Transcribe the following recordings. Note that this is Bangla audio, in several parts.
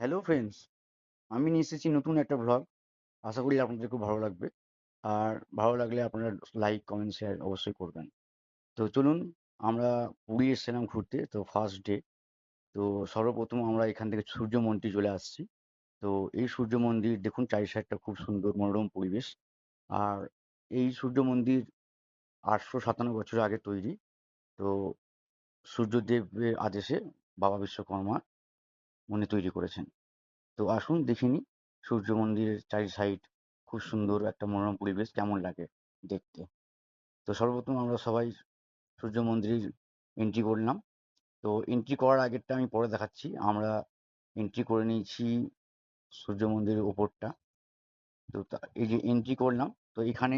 হ্যালো ফ্রেন্ডস, আমি নিয়ে এসেছি নতুন একটা ভ্লগ। আশা করি আপনাদের খুব ভালো লাগবে। আর ভালো লাগলে আপনারা লাইক, কমেন্ট, শেয়ার অবশ্যই করবেন। তো চলুন, আমরা পুরী এসেছিলাম ঘুরতে, তো ফার্স্ট ডে। তো সর্বপ্রথম আমরা এখান থেকে সূর্য মন্দির চলে আসছি। তো এই সূর্য মন্দির দেখুন, চারি সাইডটা খুব সুন্দর মনোরম পরিবেশ। আর এই সূর্য মন্দির 857 বছর আগে তৈরি। তো সূর্যদেবের আদেশে বাবা বিশ্বকর্মা উনি তৈরি করেছেন। তো আসুন দেখে নিই সূর্য মন্দিরের চারি সাইড। খুব সুন্দর একটা মনোরম পরিবেশ, কেমন লাগে দেখতে। তো সর্বপ্রথম আমরা সবাই সূর্য মন্দির এন্ট্রি করলাম। তো এন্ট্রি করার আগেরটা আমি পরে দেখাচ্ছি। আমরা এন্ট্রি করে নিয়েছি সূর্য মন্দিরের ওপরটা। তো এই যে এন্ট্রি করলাম, তো এখানে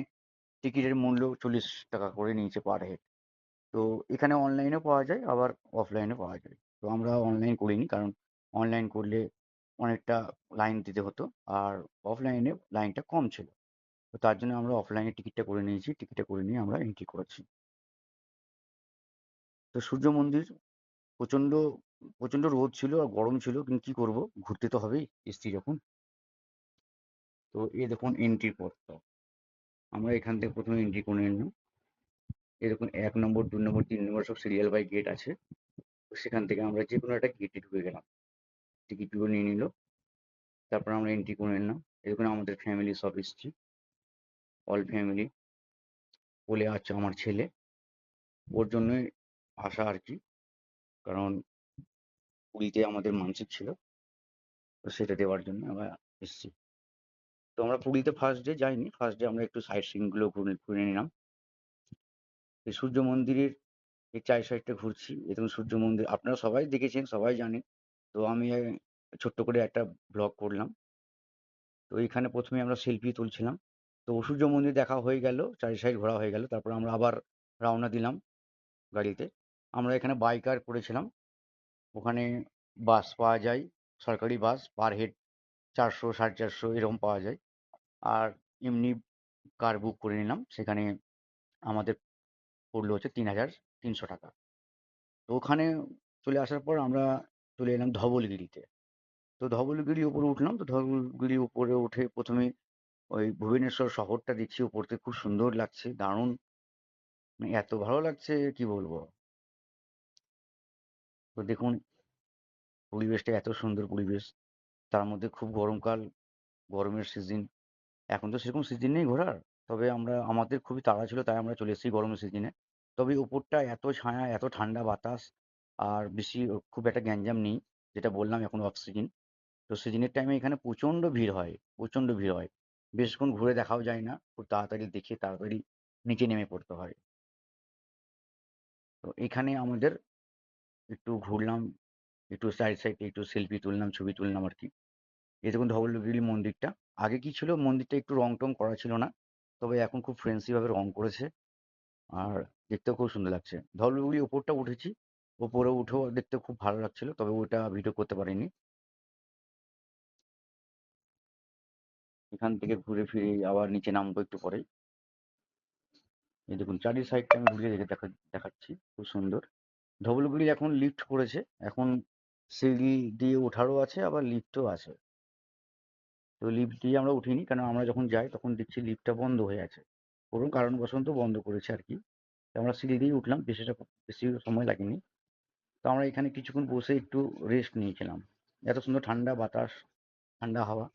টিকিটের মূল্য 40 টাকা করে নিয়েছে পার হেড। তো এখানে অনলাইনেও পাওয়া যায়, আবার অফলাইনেও পাওয়া যায়। তো আমরা অনলাইন করিনি, কারণ অনলাইন করলে অনেকটা লাইন দিতে হতো। আর অফলাইনে লাইনটা কম ছিল। তো তার জন্য আমরা অফলাইনে টিকিটটা করে নিয়েছি। টিকিটটা করে নিয়ে আমরা এন্ট্রি করেছি। তো সূর্য মন্দির প্রচণ্ড প্রচণ্ড রোদ ছিল আর গরম ছিল, কিন্তু কি করব, ঘুরতে তো হবেই, এসছি যখন। তো এই দেখুন এন্ট্রি পথটা। আমরা এখান থেকে প্রথমে এন্ট্রি করে নিলাম। এই দেখুন 1 নম্বর, 2 নম্বর, 3 নম্বর সব সিরিয়াল বাই গেট আছে। তো সেখান থেকে আমরা যে কোনো একটা গেটে ঢুকে গেলাম। টিকিটগুলো নিয়ে নিল। তারপর আমরা এন্ট্রি করে নিলাম। এই দেখুন আমাদের ফ্যামিলি সব এসছি, অল ফ্যামিলি। কোলে আছে আমার ছেলে, ওর জন্যই আসা আর কি। কারণ পুরীতে আমাদের মানসিক ছিল, তো সেটা দেওয়ার জন্য আমরা এসেছি। তো আমরা পুরীতে ফার্স্ট ডে যাইনি, ফার্স্ট ডে আমরা একটু সাইট সিইং গুলো ঘুরে ঘুরে নিলাম। এই সূর্য মন্দিরের এই চারি সাইডটা ঘুরছি। এই দেখুন সূর্য মন্দির, আপনারা সবাই দেখেছেন, সবাই জানেন। তো আমি ছোট্ট করে একটা ব্লগ করলাম। তো এইখানে প্রথমে আমরা সেলফি তুলছিলাম। তো সূর্য মন্দির দেখা হয়ে গেল, চারি সাইড ঘোরা হয়ে গেল, তারপর আমরা আবার রওনা দিলাম গাড়িতে। আমরা এখানে বাই কার করেছিলাম। ওখানে বাস পাওয়া যায়, সরকারি বাস পার হেড 400, 450 এরকম পাওয়া যায়। আর এমনি কার বুক করে নিলাম, সেখানে আমাদের পড়লো হচ্ছে 3300 টাকা। তো ওখানে চলে আসার পর আমরা চলে এলাম ধবলগিরিতে। তো ধবলগিরি উপরে উঠলাম। তো ধবলগিরি উপরে উঠে প্রথমে ওই ভুবনেশ্বর শহরটা দেখছি উপর থেকে, খুব সুন্দর লাগছে, দারুণ, মানে এত ভালো লাগছে কি বলবো। তো দেখুন পরিবেশটা এত সুন্দর পরিবেশ, তার মধ্যে খুব গরমকাল, গরমের সিজন। এখন তো সেরকম সিজন নেই ঘোরার, তবে আমাদের খুবই তাড়া ছিল, তাই আমরা চলে এসেছি গরমের সিজনে। তবে উপরটা এত ছায়া, এত ঠান্ডা বাতাস, আর বেশি খুব একটা গ্যাঞ্জাম নেই। যেটা বললাম, এখন অফ সিজন। তো সিজনের টাইমে এখানে প্রচণ্ড ভিড় হয়, প্রচণ্ড ভিড় হয়। বেশিক্ষণ ঘুরে দেখাও যায় না, খুব তাড়াতাড়ি দেখে তাড়াতাড়ি নিচে নেমে পড়তে হয়। তো এখানে আমাদের একটু ঘুরলাম, একটু সাইড সাইডে একটু সেলফি তুললাম, ছবি তুললাম আর কি। এই দেখুন ধবলগিরি মন্দিরটা। আগে কি ছিল, মন্দিরটা একটু রং টং করা ছিল না, তবে এখন খুব ফ্রেন্সি ভাবে রং করেছে। আর দেখতেও খুব সুন্দর লাগছে। ধবলগিরি ওপরটা উঠেছি, ওপরে উঠেও দেখতে খুব ভালো লাগছিল, তবে ওটা ভিডিও করতে পারিনি। এখান থেকে ঘুরে ফিরে আবার নিচে নামবো একটু পরেই। এই দেখুন চারি সাইডটা আমি ঘুরিয়ে দেখাচ্ছি, খুব সুন্দর। ধবলগিরি এখন লিফট করেছে, এখন সিঁড়ি দিয়ে ওঠারও আছে, আবার লিফটও আছে। তো লিফট দিয়ে আমরা উঠিনি, কারণ আমরা যখন যাই তখন দেখছি লিফটটা বন্ধ হয়ে আছে, কোনো কারণবশত বন্ধ করেছে আর কি। তো আমরা সিঁড়ি দিয়ে উঠলাম, বেশি সময় লাগেনি। তো আমরা এখানে কিছুক্ষণ বসে একটু রেস্ট নিয়েছিলাম। এত সুন্দর ঠান্ডা বাতাস, ঠান্ডা হাওয়া।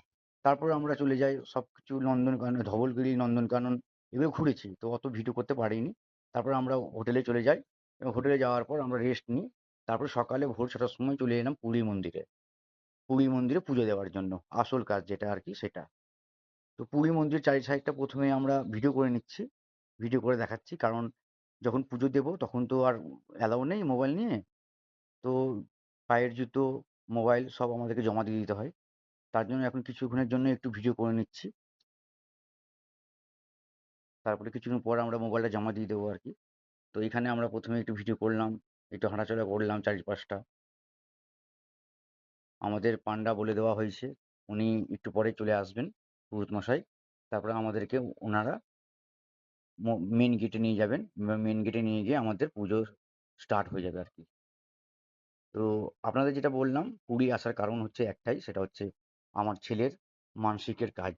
তারপর আমরা চলে যাই সব কিছু নন্দনকানন, ধবলগিরি, নন্দনকানন এগুলো ঘুরেছি, তো অত ভিডিও করতে পারিনি। তারপর আমরা হোটেলে চলে যাই, এবং হোটেলে যাওয়ার পর আমরা রেস্ট নিই। তারপর সকালে ভোর 6টার সময় চলে এলাম পুরী মন্দিরে। পুরী মন্দিরে পুজো দেওয়ার জন্য, আসল কাজ যেটা আর কি সেটা। তো পুরী মন্দির চারি সাইডটা প্রথমে আমরা ভিডিও করে নিচ্ছি, ভিডিও করে দেখাচ্ছি, কারণ যখন পুজো দেব তখন তো আর অ্যালাউ নেই মোবাইল নিয়ে। তো পায়ের জুতো, মোবাইল সব আমাদেরকে জমা দিয়ে দিতে হয়। তার জন্য এখন কিছুক্ষণের জন্য একটু ভিডিও করে নিচ্ছি। তারপরে কিছুক্ষণ পর আমরা মোবাইলটা জমা দিয়ে দেবো আর কি। তো এখানে আমরা প্রথমে একটু ভিডিও করলাম, একটু হাঁটাচলা করলাম চারিপাশটা। আমাদের পান্ডা বলে দেওয়া হয়েছে, উনি একটু পরে চলে আসবেন, পুরোহিত মশাই। তারপরে আমাদেরকে ওনারা মেন গেটে নিয়ে যাবেন। মেন গেটে নিয়ে গিয়ে আমাদের পুজো স্টার্ট হয়ে যাবে আর কি। তো আপনাদের যেটা বললাম, পুরী আসার কারণ হচ্ছে একটাই, সেটা হচ্ছে আমার ছেলের মানসিকের কাজ।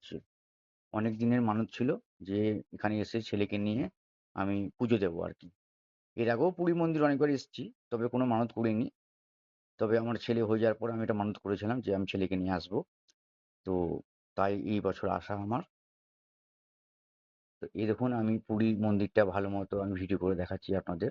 অনেক দিনের মানত ছিল যে এখানে এসে ছেলেকে নিয়ে আমি পুজো দেবো আর কি। এর আগেও পুরী মন্দির অনেকবার এসেছি, তবে কোনো মানত করিনি। তবে আমার ছেলে হয়ে যাওয়ার পর আমি এটা মানত করেছিলাম যে আমি ছেলেকে নিয়ে আসবো। তো তাই এই বছর আসা আমার। তো এই দেখুন, আমি পুরী মন্দিরটা ভালো মতো আমি ভিডিও করে দেখাচ্ছি আপনাদের।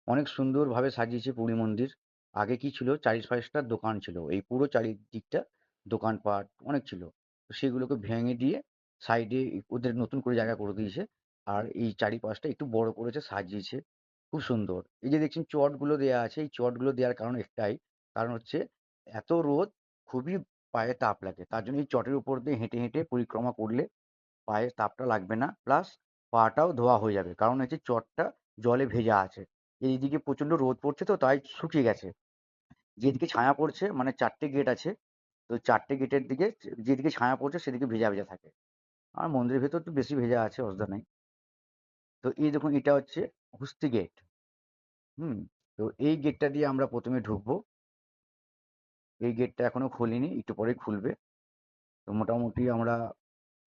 অনেক সুন্দরভাবে সাজিয়েছে পুরী মন্দির। আগে কি ছিল, ৪-৫টা দোকান ছিল, এই পুরো চারিদিকটা দোকানপাট অনেক ছিল। তো সেগুলোকে ভেঙে দিয়ে সাইডে ওদের নতুন করে জায়গা করে দিয়েছে। আর এই চারিপাশটা একটু বড় করেছে, সাজিয়েছে, খুব সুন্দর। এই যে দেখছেন চটগুলো দেওয়া আছে, এই চটগুলো দেওয়ার কারণ একটাই, কারণ হচ্ছে এত রোদ, খুবই পায়ে তাপ লাগে, তার জন্য এই চটের উপর দিয়ে হেঁটে হেঁটে পরিক্রমা করলে পায়ে তাপটা লাগবে না, প্লাস পাটাও ধোয়া হয়ে যাবে, কারণ হচ্ছে চটটা জলে ভেজা আছে। এইদিকে প্রচন্ড রোদ পড়ছে তো তাই শুকিয়ে গেছে। যেদিকে ছায়া পড়ছে, মানে 4টে গেট আছে, তো 4টে গেটের দিকে যেদিকে ছায়া পড়ছে সেদিকে ভেজা ভেজা থাকে। আর মন্দিরের ভেতর তো বেশি ভেজা আছে, অসুবিধা নেই। তো এই দেখুন, এটা হচ্ছে হস্তি গেট। হুম। তো এই গেটটা দিয়ে আমরা প্রথমে ঢুকবো। এই গেটটা এখনো খোলেনি, একটু পরেই খুলবে। তো মোটামুটি আমরা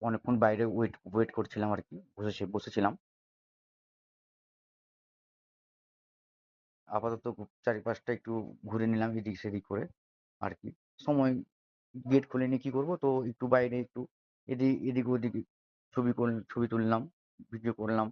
অনেকক্ষণ বাইরে ওয়েট ওয়েট করছিলাম আর কি, বসেছিলাম। আপাতত চারিপাশটা একটু ঘুরে নিলাম এদিক সেদিক করে আর কি। সময়, গেট খুলেনি, কি করব, তো একটু বাইরে একটু এদিক এদিক ওদিক ছবি তুললাম, ভিডিও করলাম।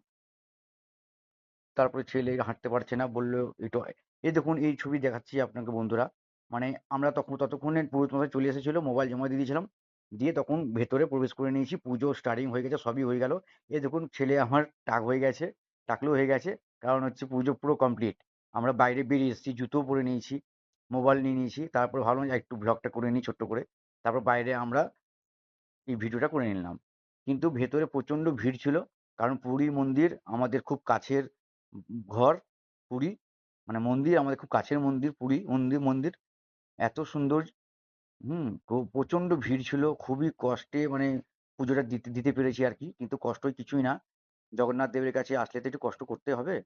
তারপরে ছেলে হাঁটতে পারছে না, বললো একটু, এই দেখুন এই ছবি দেখাচ্ছি আপনাকে বন্ধুরা। মানে আমরা ততক্ষণে পুরোহিত মশাই চলে এসেছিল, মোবাইল জমা দিয়ে দিয়েছিলাম, দিয়ে তখন ভেতরে প্রবেশ করে নিয়েছি, পুজো স্টার্টিং হয়ে গেছে, সবই হয়ে গেল। এই দেখুন ছেলে আমার টাক হয়ে গেছে, টাকলু হয়ে গেছে, কারণ হচ্ছে পুজো পুরো কমপ্লিট। আমরা বাইরে বেরিয়ে এসেছি, জুতোও পরে নিয়েছি, মোবাইল নিয়ে নিয়েছি, তারপর ভাবলাম যে একটু ব্লগটা করে নিই ছোট্ট করে। তারপর বাইরে আমরা এই ভিডিওটা করে নিলাম। কিন্তু ভেতরে প্রচণ্ড ভিড় ছিল, কারণ পুরী মন্দির আমাদের খুব কাছের ঘর। পুরী মানে মন্দির আমাদের খুব কাছের মন্দির, পুরী মন্দির এত সুন্দর। প্রচণ্ড ভিড় ছিল, খুবই কষ্টে মানে পুজোটা দিতে দিতে পেরেছি আর কি, কিন্তু কষ্টই কিছুই না। জগন্নাথ দেবের কাছে আসলে তো একটু কষ্ট করতে হবে।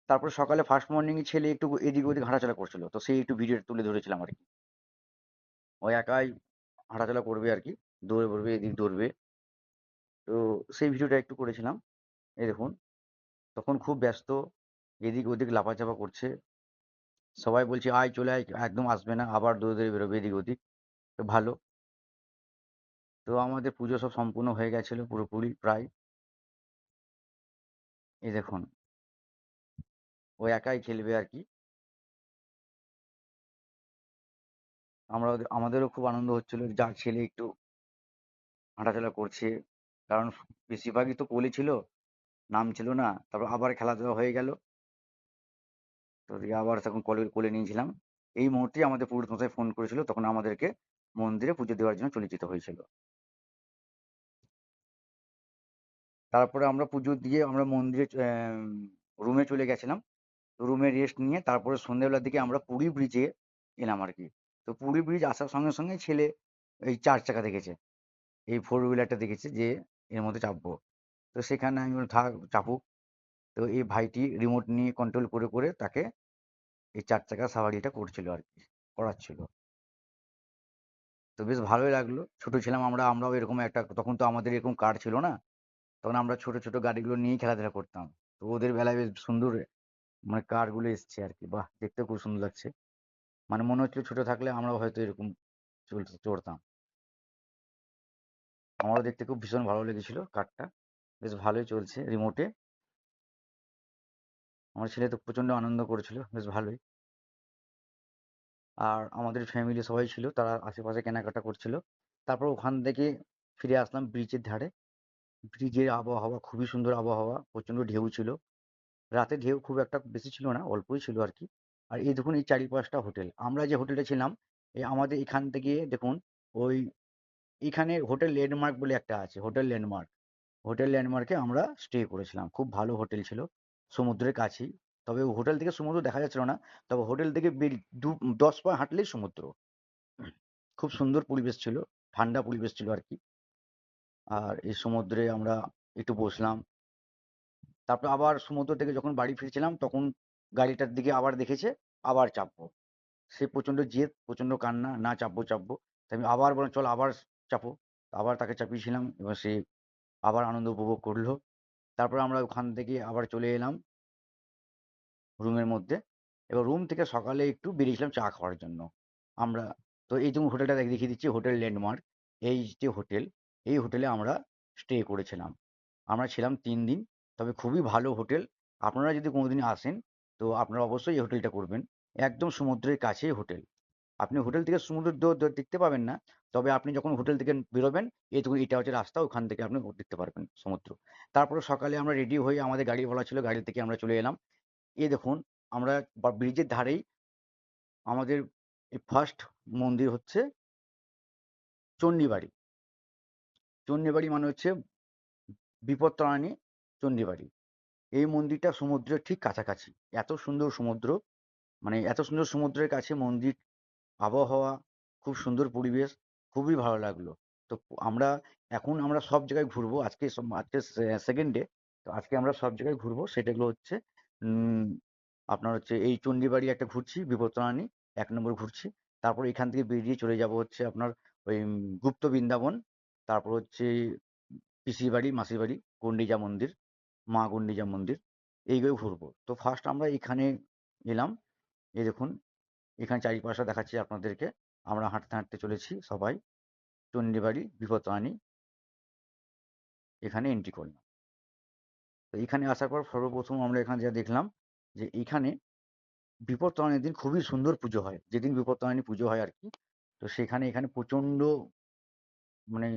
তারপরে সকালে ফার্স্ট মর্নিং এ ছেলে একটু এদিক ওদিক হাঁটাচলা করছিল, তো সেই একটু ভিডিও তুলে ধরেছিলাম আর কি। ও একাই হাঁটাচলা করবে আর কি, দৌড়ে পড়বে, এদিক দৌড়বে। তো সেই ভিডিওটা একটু করেছিলাম। এই দেখুন, তখন খুব ব্যস্ত, এদিক ওদিক লাফাচাপা করছে, সবাই বলছে আয় চলে আয়, একদম আসবে না, আবার দৌড়ে দৌড়ে বেরোবে এদিক ওদিক। তো ভালো। তো আমাদের পুজো সব সম্পূর্ণ হয়ে গেছিল পুরোপুরি প্রায়। এই দেখুন, ও একাই খেলবে আর কি। আমাদেরও খুব আনন্দ হচ্ছিল, যার ছেলে একটু হাঁটাচলা করছে, কারণ বেশিরভাগই তো কোলে ছিল, নামছিল না। তারপর আবার খেলাধুলা হয়ে গেল, তো দিয়ে আবার তখন কোলে কোলে নিয়েছিলাম। এই মুহূর্তেই আমাদের পুরোহিত মশাই ফোন করেছিল, তখন আমাদেরকে মন্দিরে পুজো দেওয়ার জন্য চলে যেতে হয়েছিল। তারপরে আমরা পুজো দিয়ে আমরা মন্দিরে রুমে চলে গেছিলাম। রুমে রেস্ট নিয়ে তারপরে সন্ধ্যেবেলার দিকে আমরা পুরী ব্রিজে এলাম আর কি। তো পুরী ব্রিজ আসার সঙ্গে সঙ্গে ছেলে এই 4 চাকা দেখেছে, এই ফোর হুইলারটা দেখেছে যে এর মধ্যে চাপবো। তো সেখানে আমি বললাম থাক, চাপুক। তো এই ভাইটি রিমোট নিয়ে কন্ট্রোল করে করে তাকে এই 4 চাকা সাওয়ারিটা করছিল আর কি, করাচ্ছিল। তো বেশ ভালোই লাগলো, ছোট ছিলাম আমরা, আমরাও এরকম একটা, তখন তো আমাদের এরকম কার ছিল না, তখন আমরা ছোট ছোট গাড়িগুলো নিয়েই খেলাধুলা করতাম। তো ওদের বেলায় বেশ সুন্দর মানে কারগুলো এসছে আর কি, বাহ দেখতে খুব সুন্দর লাগছে। মানে মনে হচ্ছিল ছোট থাকলে আমরাও হয়তো এরকম চড়তাম। আমারও দেখতে খুব ভীষণ ভালো লেগেছিল কারটা, বেশ ভালোই চলছে রিমোটে। আমার ছেলে তো প্রচন্ড আনন্দ করেছিল, বেশ ভালোই। আর আমাদের ফ্যামিলি সবাই ছিল, তারা আশেপাশে কেনাকাটা করছিল। তারপর ওখান থেকে ফিরে আসলাম ব্রিজের ধারে। ব্রিজের আবহাওয়া খুবই সুন্দর আবহাওয়া, প্রচন্ড ঢেউ ছিল। রাতে ঢেউ খুব একটা বেশি ছিল না, অল্পই ছিল আর কি। আর এই দেখুন এই 4-5টা হোটেল, আমরা যে হোটেলটা ছিলাম, এই আমাদের এখান থেকে দেখুন, ওই এখানে হোটেল ল্যান্ডমার্ক বলে একটা আছে, হোটেল ল্যান্ডমার্ক। হোটেল ল্যান্ডমার্কে আমরা স্টে করেছিলাম, খুব ভালো হোটেল ছিল, সমুদ্রের কাছেই। তবে হোটেল থেকে সমুদ্র দেখা যাচ্ছিল না, তবে হোটেল থেকে 10 পা হাঁটলেই সমুদ্র। খুব সুন্দর পরিবেশ ছিল, ঠান্ডা পরিবেশ ছিল আর কি। আর এই সমুদ্রে আমরা একটু বসলাম। তারপর আবার সমুদ্র থেকে যখন বাড়ি ফিরছিলাম, তখন গাড়িটার দিকে আবার দেখেছে, আবার চাপবো। সে প্রচণ্ড জেদ, প্রচণ্ড কান্না, না চাপবো চাপবো। তাই আমি আবার বললাম, চল আবার চাপো। আবার তাকে চাপিয়েছিলাম, এবার সে আবার আনন্দ উপভোগ করলো। তারপরে আমরা ওখান থেকে আবার চলে এলাম রুমের মধ্যে। এবার রুম থেকে সকালে একটু বেরিয়েছিলাম চা খাওয়ার জন্য আমরা। তো এই যেমন হোটেলটা দেখিয়ে দিচ্ছি, হোটেল ল্যান্ডমার্ক। এই যে হোটেল, এই হোটেলে আমরা স্টে করেছিলাম। আমরা ছিলাম ৩ দিন। তবে খুবই ভালো হোটেল। আপনারা যদি কোনোদিন আসেন, তো আপনারা অবশ্যই এই হোটেলটা করবেন। একদম সমুদ্রের কাছেই হোটেল। আপনি হোটেল থেকে সমুদ্র দেখতে পাবেন না। তবে আপনি যখন হোটেল থেকে বেরোবেন, দেখুন এটা হচ্ছে রাস্তা, ওখান থেকে আপনি দেখতে পারবেন সমুদ্র। তারপরে সকালে আমরা রেডি হয়ে, আমাদের গাড়িওয়ালা ছিল, গাড়ি থেকে আমরা চলে এলাম। এই দেখুন, আমরা ব্রিজের ধারেই আমাদের এই ফার্স্ট মন্দির হচ্ছে চণ্ডীবাড়ি। চণ্ডীবাড়ি মানে হচ্ছে বিপত্তারিণী চণ্ডীবাড়ি। এই মন্দিরটা সমুদ্রের ঠিক কাছাকাছি। এত সুন্দর সমুদ্র, মানে এত সুন্দর সমুদ্রের কাছে মন্দির, আবহাওয়া, খুব সুন্দর পরিবেশ, খুবই ভালো লাগলো। তো আমরা আমরা সব জায়গায় ঘুরবো। আজকে সেকেন্ড ডে। তো আজকে আমরা সব জায়গায় ঘুরবো। সেটাগুলো হচ্ছে উম আপনার হচ্ছে এই চণ্ডীবাড়ি একটা ঘুরছি, বিপত্তারিণী ১ নম্বর ঘুরছি। তারপরে এখান থেকে বেরিয়ে চলে যাব হচ্ছে আপনার ওই গুপ্ত বৃন্দাবন। তারপর হচ্ছে পিসির বাড়ি, মাসির বাড়ি, গন্ডিজা মন্দির, মা গন্ডিজা মন্দির, এইগুলো ঘুরবো। তো ফার্স্ট আমরা এখানে এলাম। এই দেখুন, এখানে চারিপাশটা দেখাচ্ছি আপনাদেরকে। আমরা হাঁটতে হাঁটতে চলেছি সবাই চণ্ডীবাড়ি, বিপত্তারিণী, এখানে এন্ট্রি করলাম। তো এখানে আসার পর সর্বপ্রথম আমরা এখানে যা দেখলাম, যে এইখানে বিপত্তারিণীর দিন খুবই সুন্দর পুজো হয়। যেদিন বিপত্তারিণী পুজো হয় আরকি। তো এখানে প্রচণ্ড, মানে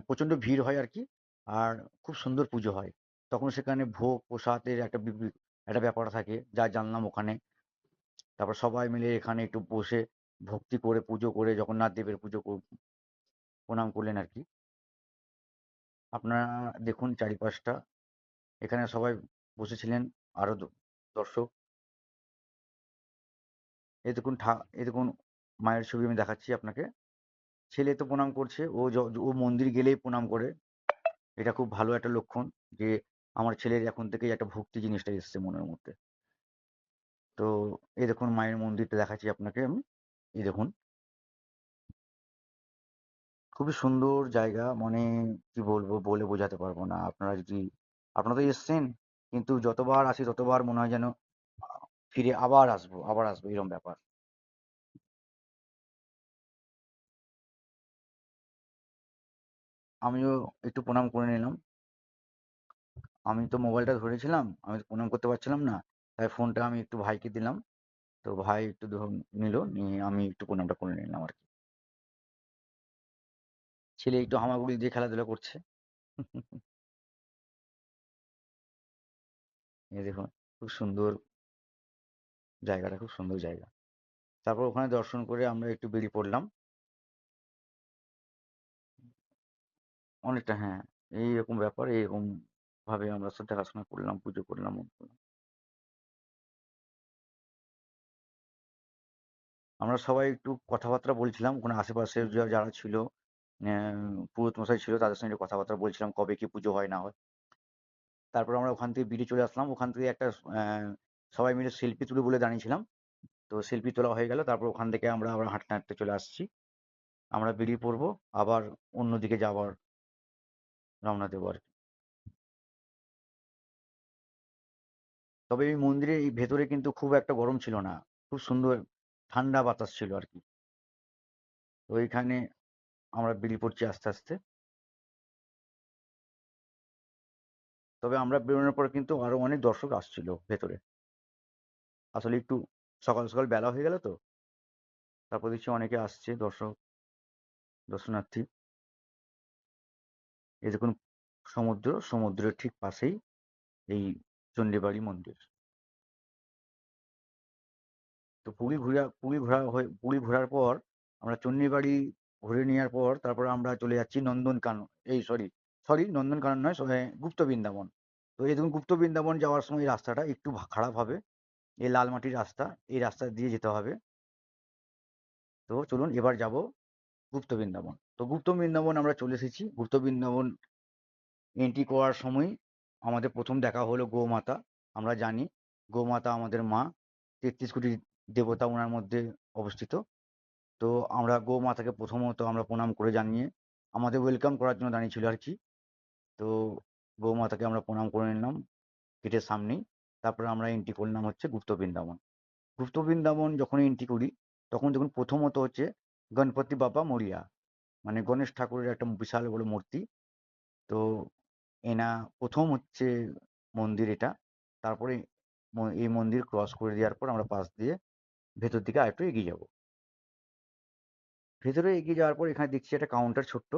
প্রচণ্ড ভিড় হয় আরকি। আর খুব সুন্দর পুজো হয়। তখন সেখানে ভোগ প্রসাদের একটা ব্যাপার থাকে, যা জানলাম ওখানে। তারপর সবাই মিলে এখানে একটু বসে ভক্তি করে, পুজো করে, জগন্নাথ দেবের প্রণাম করলেন আরকি। আপনারা দেখুন চারিপাশটা। এখানে সবাই বসেছিলেন, আরো দর্শক। এই দেখুন মায়ের ছবি আমি দেখাচ্ছি আপনাকে। ছেলে তো প্রণাম করছে। ও মন্দির গেলেই প্রণাম করে। এটা খুব ভালো একটা লক্ষণ যে আমার ছেলের এখন থেকেই একটা ভক্তি জিনিসটা এসছে মনের মধ্যে। তো এই দেখুন মায়ের মন্দিরটা দেখাচ্ছি আপনাকে আমি। এই দেখুন, খুবই সুন্দর জায়গা। মানে কি বলবো, বলে বোঝাতে পারবো না। আপনারা তো এসছেন, কিন্তু যতবার আসি ততবার মনে হয় যেন ফিরে আবার আসবো এরকম ব্যাপার। আমিও একটু প্রণাম করে নিলাম। আমি তো মোবাইলটা ধরেছিলাম, আমি তো প্রণাম করতে পারছিলাম না। তাই ফোনটা আমি একটু ভাইকে দিলাম। তো ভাই একটু নিল, নিয়ে আমি একটু প্রণামটা করে নিলাম আর কি। ছেলে একটু হামাগুড়ি দিয়ে খেলাধুলা করছে। এই দেখুন, খুব সুন্দর জায়গাটা, খুব সুন্দর জায়গা। তারপর ওখানে দর্শন করে আমরা একটু বেরিয়ে পড়লাম। অনেকটা, হ্যাঁ, এইরকম ব্যাপার। এইরকম ভাবে আমরা সব দেখাশোনা করলাম, পুজো করলাম। আমরা সবাই একটু কথাবার্তা বলছিলাম, ওখানে আশেপাশে যারা ছিল, পুরোহিত মশাই ছিল, তাদের সঙ্গে একটু কথাবার্তা বলছিলাম কবে কি পুজো হয় না হয়। তারপর আমরা ওখান থেকে বেরিয়ে চলে আসলাম। ওখান থেকে একটা সবাই মিলে সেলফি তুলি বলে দাঁড়িয়েছিলাম। তো সেলফি তোলা হয়ে গেল। তারপর ওখান থেকে আমরা আবার হাঁটতে হাঁটতে চলে আসছি। আমরা বেরিয়ে পড়বো আবার অন্যদিকে যাওয়ার, রওনা দেবো আর কি। তবে এই মন্দিরের এই ভেতরে কিন্তু খুব একটা গরম ছিল না। খুব সুন্দর ঠান্ডা বাতাস ছিল আর কি। তো ওইখানে আমরা বেরিয়ে পড়ছি আস্তে আস্তে। তবে আমরা বেরোনোর পর কিন্তু আরো অনেক দর্শক আসছিল ভেতরে। আসলে একটু সকাল সকাল বেলা হয়ে গেল তো। তারপর দেখছি অনেকে আসছে, দর্শনার্থী। এই দেখুন সমুদ্রের ঠিক পাশেই এই চণ্ডীবাড়ি মন্দির। তো পুরী ঘোরার পর আমরা চণ্ডীবাড়ি ঘুরে নেওয়ার পর তারপর আমরা চলে যাচ্ছি নন্দনকানন। সরি নন্দনকানন নয়, গুপ্ত বৃন্দাবন। তো এই দেখুন, গুপ্ত বৃন্দাবন যাওয়ার সময় এই রাস্তাটা একটু খারাপ হবে। এই লাল মাটির রাস্তা, এই রাস্তা দিয়ে যেতে হবে। তো চলুন এবার যাব গুপ্ত বৃন্দাবন। তো গুপ্ত বৃন্দাবন আমরা চলে এসেছি। গুপ্ত বৃন্দাবন এন্ট্রি করার সময় আমাদের প্রথম দেখা হলো গোমাতা। আমরা জানি গোমাতা আমাদের মা। ৩৩ কোটি দেবতা ওনার মধ্যে অবস্থিত। তো আমরা গোমাতাকে প্রথমত আমরা প্রণাম করে জানিয়ে আমাদের ওয়েলকাম করার জন্য দাঁড়িয়ে ছিল আর কি। তো গোমাতাকে আমরা প্রণাম করে নিলাম গেটের সামনেই। তারপরে আমরা এন্ট্রি করলাম হচ্ছে গুপ্ত বৃন্দাবন। গুপ্ত বৃন্দাবন যখন এন্ট্রি করি তখন দেখুন প্রথমত হচ্ছে গণপতি বাপ্পা মরিয়া, মানে গণেশ ঠাকুরের একটা বিশাল বড় মূর্তি। তো এনা প্রথম হচ্ছে মন্দির এটা। তারপরে এই মন্দির ক্রস করে দেওয়ার পর আমরা পাশ দিয়ে ভেতর দিকে আরেকটু এগিয়ে যাব। ভেতরে এগিয়ে যাওয়ার পর এখানে দেখছি একটা কাউন্টার ছোট্ট।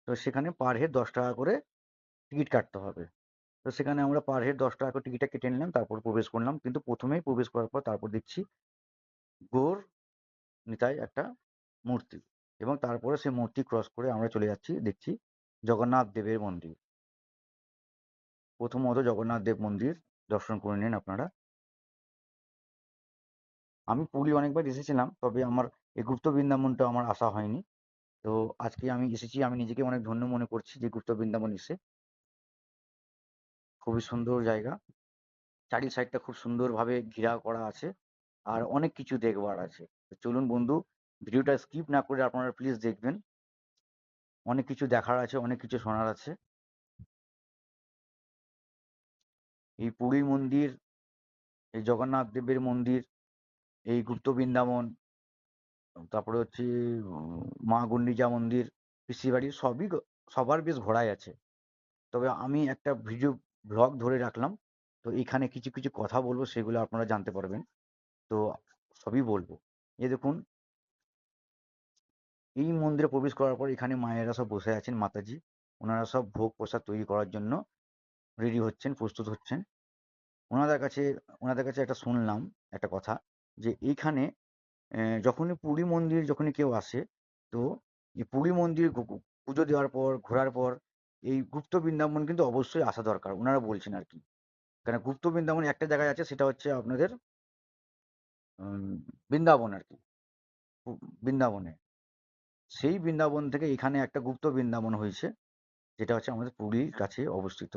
তো সেখানে পার হেড 10 টাকা করে টিকিট কাটতে হবে। তো সেখানে আমরা পার হেড 10 টাকা করে টিকিটটা কেটে নিলাম, তারপর প্রবেশ করলাম। কিন্তু প্রথমেই প্রবেশ করার পর তারপর দেখছি গৌর নিতাই একটা মূর্তি, এবং তারপরে সেই মূর্তি ক্রস করে আমরা চলে যাচ্ছি, দেখছি জগন্নাথ দেবের মন্দির। প্রথমত জগন্নাথ দেব মন্দির দর্শন করে নিন আপনারা। আমি পুরী অনেকবার এসেছিলাম, তবে আমার এই গুপ্ত বৃন্দাবনটা আমার আসা হয়নি। তো আজকে আমি এসেছি, আমি নিজেকে অনেক ধন্য মনে করছি যে গুপ্ত বৃন্দাবন এসে। খুবই সুন্দর জায়গা, চারি সাইডটা খুব সুন্দরভাবে ঘেরাও করা আছে, আর অনেক কিছু দেখবার আছে। তো চলুন বন্ধু, ভিডিওটা স্কিপ না করে আপনারা প্লিজ দেখবেন। অনেক কিছু দেখার আছে, অনেক কিছু শোনার আছে। এই পুরীর মন্দির, এই জগন্নাথ দেবের মন্দির, এই গুপ্ত বৃন্দাবন, তারপরে হচ্ছে মা গুন্ডিচা মন্দির, পিসির বাড়ি, সবার বেশ ঘোরাই আছে। তবে আমি একটা ভিডিও ব্লগ ধরে রাখলাম, তো এখানে কিছু কিছু কথা বলবো, সেগুলো আপনারা জানতে পারবেন। তো সবই বলবো। এই দেখুন, এই মন্দিরে প্রবেশ করার পর এখানে মায়েরা সব বসে আছেন, মাতাজি। ওনারা সব ভোগ প্রসাদ তৈরি করার জন্য রেডি হচ্ছেন, প্রস্তুত হচ্ছেন। ওনাদের কাছে ওনাদের কাছে একটা শুনলাম একটা কথা, যে এইখানে যখনই পুরী মন্দির যখনই কেউ আসে, তো এই পুরী মন্দির পুজো দেওয়ার পর, ঘোরার পর এই গুপ্ত বৃন্দাবন কিন্তু অবশ্যই আসা দরকার, ওনারা বলছেন আর কি। কারণ গুপ্ত বৃন্দাবন একটা জায়গায় আছে, সেটা হচ্ছে আপনাদের বৃন্দাবন আর কি, বৃন্দাবনে। সেই বৃন্দাবন থেকে এখানে একটা গুপ্ত বৃন্দাবন হয়েছে, যেটা হচ্ছে আমাদের পুরীর কাছে অবস্থিত।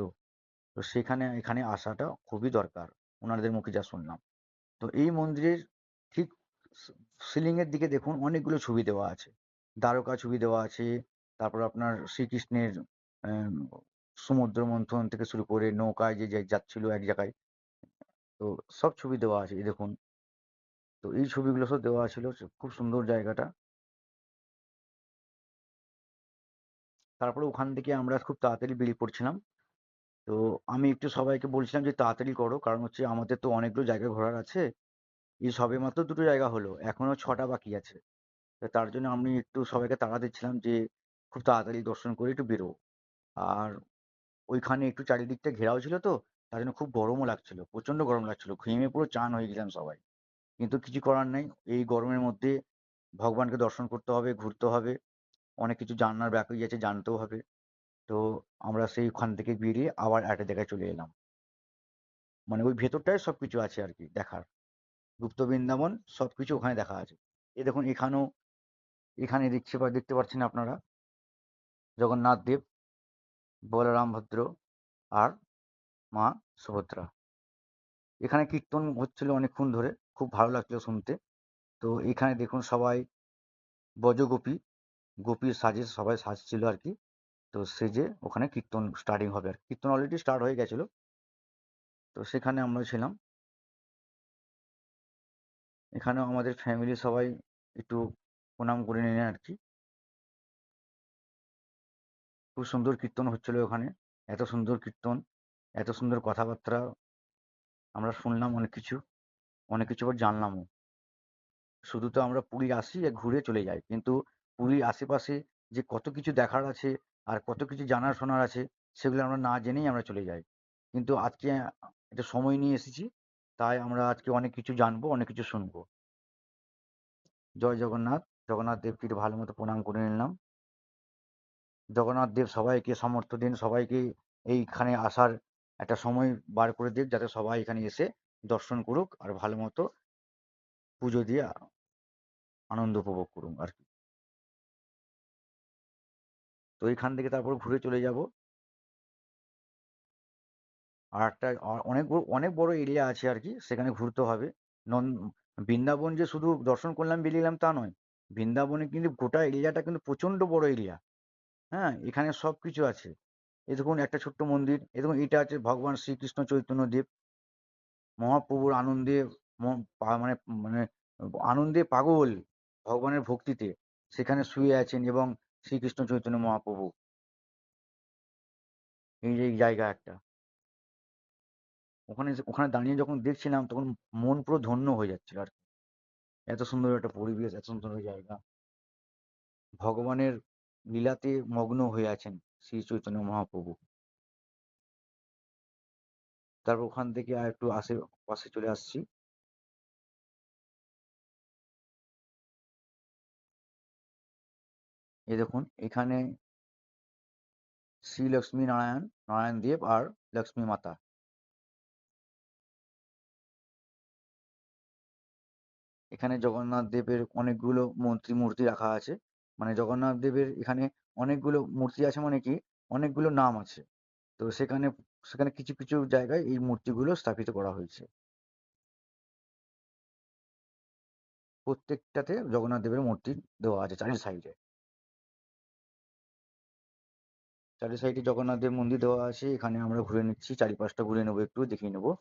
তো সেখানে এখানে আসাটা খুবই দরকার, ওনাদের মুখে যা শুনলাম। তো এই মন্দিরের ঠিক সিলিং এর দিকে দেখুন অনেকগুলো ছবি দেওয়া আছে, দ্বারকা ছবি দেওয়া আছে। তারপর আপনার শ্রীকৃষ্ণের আহ, সমুদ্র মন্থন থেকে শুরু করে নৌকায় যে যাচ্ছিল এক জায়গায়, তো সব ছবি দেওয়া আছে, এই দেখুন। তো এই ছবিগুলো সব দেওয়া ছিল, খুব সুন্দর জায়গাটা। তারপরে ওখান থেকে আমরা খুব তাড়াতাড়ি বেরিয়ে পড়ছিলাম। তো আমি একটু সবাইকে বলছিলাম যে তাড়াতাড়ি করো, কারণ হচ্ছে আমাদের তো অনেকগুলো জায়গা ঘোরার আছে। এই সবেমাত্র 2টো জায়গা হলো, এখনো 6টা বাকি আছে। তো তার জন্য আমি একটু সবাইকে তাড়া দিচ্ছিলাম যে খুব তাড়াতাড়ি দর্শন করে একটু বেরো। আর ওইখানে একটু চারিদিকটা ঘেরাও ছিল, তো তার জন্য খুব গরমও লাগছিল, প্রচন্ড গরম লাগছিল, ঘেমে পুরো চান হয়ে গেলাম সবাই। কিন্তু কিছু করার নেই, এই গরমের মধ্যে ভগবানকে দর্শন করতে হবে, ঘুরতে হবে, অনেক কিছু জানার বাকি আছে, জানতেও হবে। তো আমরা সেইখান থেকে বেরিয়ে আবার একটা জায়গায় চলে এলাম, মানে ওই ভেতরটায় সবকিছু আছে আর কি দেখার। গুপ্ত বৃন্দাবন সবকিছু ওখানে দেখা আছে। এই দেখুন, এখানে দেখতে পাচ্ছেন আপনারা জগন্নাথ দেব, বলরাম ভদ্র, আর মা সুভদ্রা। এখানে কীর্তন হচ্ছিল অনেকক্ষণ ধরে, খুব ভালো লাগছিল শুনতে। তো এখানে দেখুন সবাই ব্রজগোপী, গোপীর সাজে সবাই সাজছিল আর কি। তো সেজে ওখানে কীর্তন স্টার্টিং হবে, আর কীর্তন অলরেডি স্টার্ট হয়ে গেছিল। তো সেখানে আমরা ছিলাম। এখানেও আমাদের ফ্যামিলি সবাই একটু প্রণাম করে নিলেন আর কি। খুব সুন্দর কীর্তন হচ্ছিল ওখানে, এত সুন্দর কীর্তন, এত সুন্দর কথাবার্তা, আমরা শুনলাম অনেক কিছু আবার জানলামও। শুধু তো আমরা পুরী আসি আর ঘুরে চলে যাই, কিন্তু পুরীর আশেপাশে যে কত কিছু দেখার আছে আর কত কিছু জানার শোনার আছে, সেগুলো আমরা না জেনেই আমরা চলে যাই। কিন্তু আজকে একটা সময় নিয়ে এসেছি, তাই আমরা আজকে অনেক কিছু জানবো, অনেক কিছু শুনবো। জয় জগন্নাথ। জগন্নাথ দেবকে একটু ভালো মতো প্রণাম করে নিলাম। জগন্নাথ দেব সবাইকে সামর্থ্য দিন, সবাইকে এইখানে আসার একটা সময় বার করে দিক, যাতে সবাই এখানে এসে দর্শন করুক আর ভালো মতো পুজো দিয়ে আনন্দ উপভোগ করুন আর কি। তো এখান থেকে তারপর ঘুরে চলে যাব। আর একটা অনেক বড় এরিয়া আছে আর কি, সেখানে ঘুরতে হবে। নন বৃন্দাবন যে শুধু দর্শন করলাম বেরিয়ে এলাম তা নয়, বৃন্দাবনে কিন্তু গোটা এরিয়াটা কিন্তু প্রচন্ড বড় এরিয়া। হ্যাঁ, এখানে সবকিছু আছে। এই দেখুন একটা ছোট্ট মন্দির, এই দেখুন এটা আছে ভগবান শ্রীকৃষ্ণ চৈতন্য দেব, মহাপ্রভুর আনন্দে মানে মানে আনন্দে পাগল ভগবানের ভক্তিতে সেখানে শুয়ে আছেন, এবং শ্রীকৃষ্ণ চৈতন্য মহাপ্রভু, এই যে এই জায়গা একটা, ওখানে ওখানে দাঁড়িয়ে যখন দেখছিলাম তখন মন পুরো ধন্য হয়ে যাচ্ছিল আর কি। এত সুন্দর একটা পরিবেশ, এত সুন্দর জায়গা, ভগবানের লীলাতে মগ্ন হয়ে আছেন শ্রী চৈতন্য মহাপ্রভু। তারপর ওখান থেকে আর একটু পাশে চলে আসছি। এই দেখুন এখানে শ্রী লক্ষ্মী নারায়ণ দেব আর লক্ষ্মী মাতা, এখানে জগন্নাথ দেবের অনেকগুলো মূর্তি রাখা আছে। মানে জগন্নাথ দেবের এখানে অনেকগুলো মূর্তি আছে, মানে কি অনেকগুলো নাম আছে। তো সেখানে সেখানে কিছু কিছু জায়গায় এই মূর্তিগুলো স্থাপিত করা হয়েছে। প্রত্যেকটাতে জগন্নাথ দেবের মূর্তি দেওয়া আছে চারি সাইডে। চারি সাইডে জগন্নাথ দেব মন্দির দেওয়া আছে। এখানে আমরা ঘুরে নিচ্ছি, চারিপাশটা ঘুরে নেবো, একটু দেখিয়ে নেবো।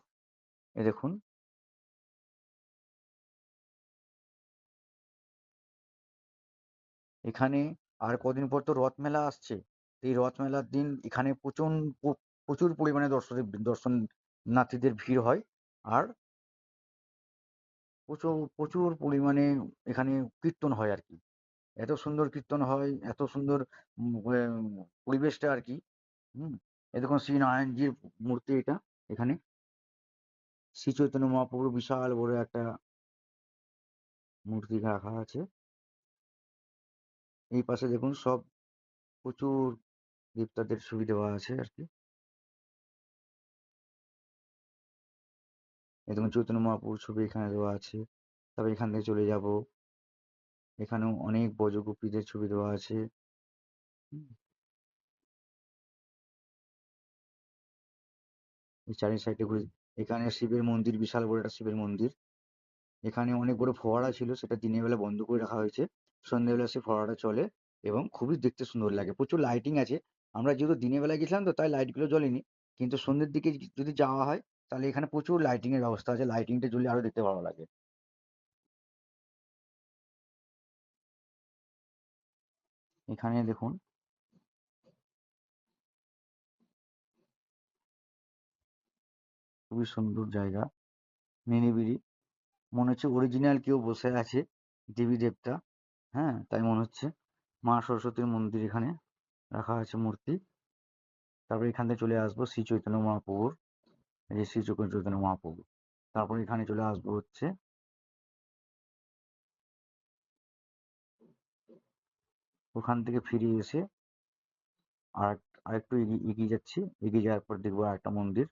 এ দেখুন এখানে আর কদিন পর তো রথ মেলা আসছে। এই রথ মেলার দিন এখানে প্রচুর পরিমাণে দর্শনার্থীদের ভিড় হয়। আর প্রচুর প্রচুর পরিমাণে এখানে কীর্তন হয় আর কি। এত সুন্দর কীর্তন হয়, এত সুন্দর পরিবেশটা আর কি। হুম, এই দেখুন শ্রী নারায়ণজির মূর্তি এটা। এখানে শ্রী চৈতন্য মহাপ্রভুর বিশাল বড় একটা মূর্তি রাখা আছে। এই পাশে দেখুন সব প্রচুর দেবতাদের ছবি দেওয়া আছে আর কি। এই দেখুন চৈতন্য মহাপ্রভুর ছবি এখানে দেওয়া আছে। তবে এখান থেকে চলে যাব, এখানেও অনেক ব্রজগোপীদের ছবি দেওয়া আছে। হুম, এই চারি সাইডে ঘুরে, এখানে শিবের মন্দির, বিশাল বড় একটা শিবের মন্দির। এখানে অনেক বড় ফোয়ারা ছিল, সেটা দিনের বেলা বন্ধ করে রাখা হয়েছে। সন্ধ্যেবেলা সেই ফোয়ারাটা চলে এবং খুবই দেখতে সুন্দর লাগে। প্রচুর লাইটিং আছে। আমরা যেহেতু দিনের বেলা গেছিলাম তো তাই লাইটগুলো জ্বলেনি, কিন্তু সন্ধ্যের দিকে যদি যাওয়া হয় তাহলে এখানে প্রচুর লাইটিং এর ব্যবস্থা আছে। লাইটিংটা জ্বললে আরো দেখতে ভালো লাগে। এখানে দেখুন খুবই সুন্দর জায়গা, নিরিবিলি, মনে হচ্ছে অরিজিনাল কেউ বসে আছে, দেবী দেবতা। হ্যাঁ, তাই মনে হচ্ছে। মা সরস্বতীর মন্দির এখানে রাখা আছে মূর্তি। তারপরে এখান থেকে চলে আসবো শ্রী চৈতন্য মহাপ্রভুর, এই যে শ্রী চৈতন্য মহাপ্রভু। তারপরে এখানে চলে আসবো হচ্ছে, ওখান থেকে ফিরে এসে আর আরেকটু এগিয়ে যাচ্ছি। এগিয়ে যাওয়ার পর দেখবো আরেকটা মন্দির।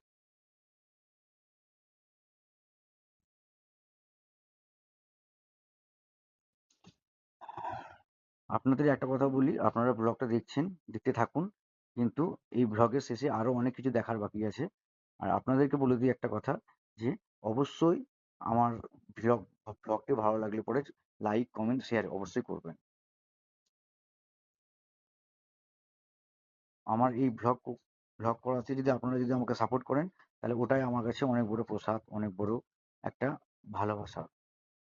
আপনাদের একটা কথা বলি, আপনারা ব্লগটা দেখছেন, দেখতে থাকুন, কিন্তু এই ব্লগের শেষে আরো অনেক কিছু দেখার বাকি আছে। আর আপনাদেরকে বলে দিই একটা কথা, যে অবশ্যই আমার ব্লগ ব্লগটি ভালো লাগলে পরে লাইক কমেন্ট শেয়ার অবশ্যই করবেন। আমার এই ব্লগ করাতে যদি আপনারা যদি আমাকে সাপোর্ট করেন, তাহলে ওটাই আমার কাছে অনেক বড় প্রসাদ, অনেক বড় একটা ভালোবাসা।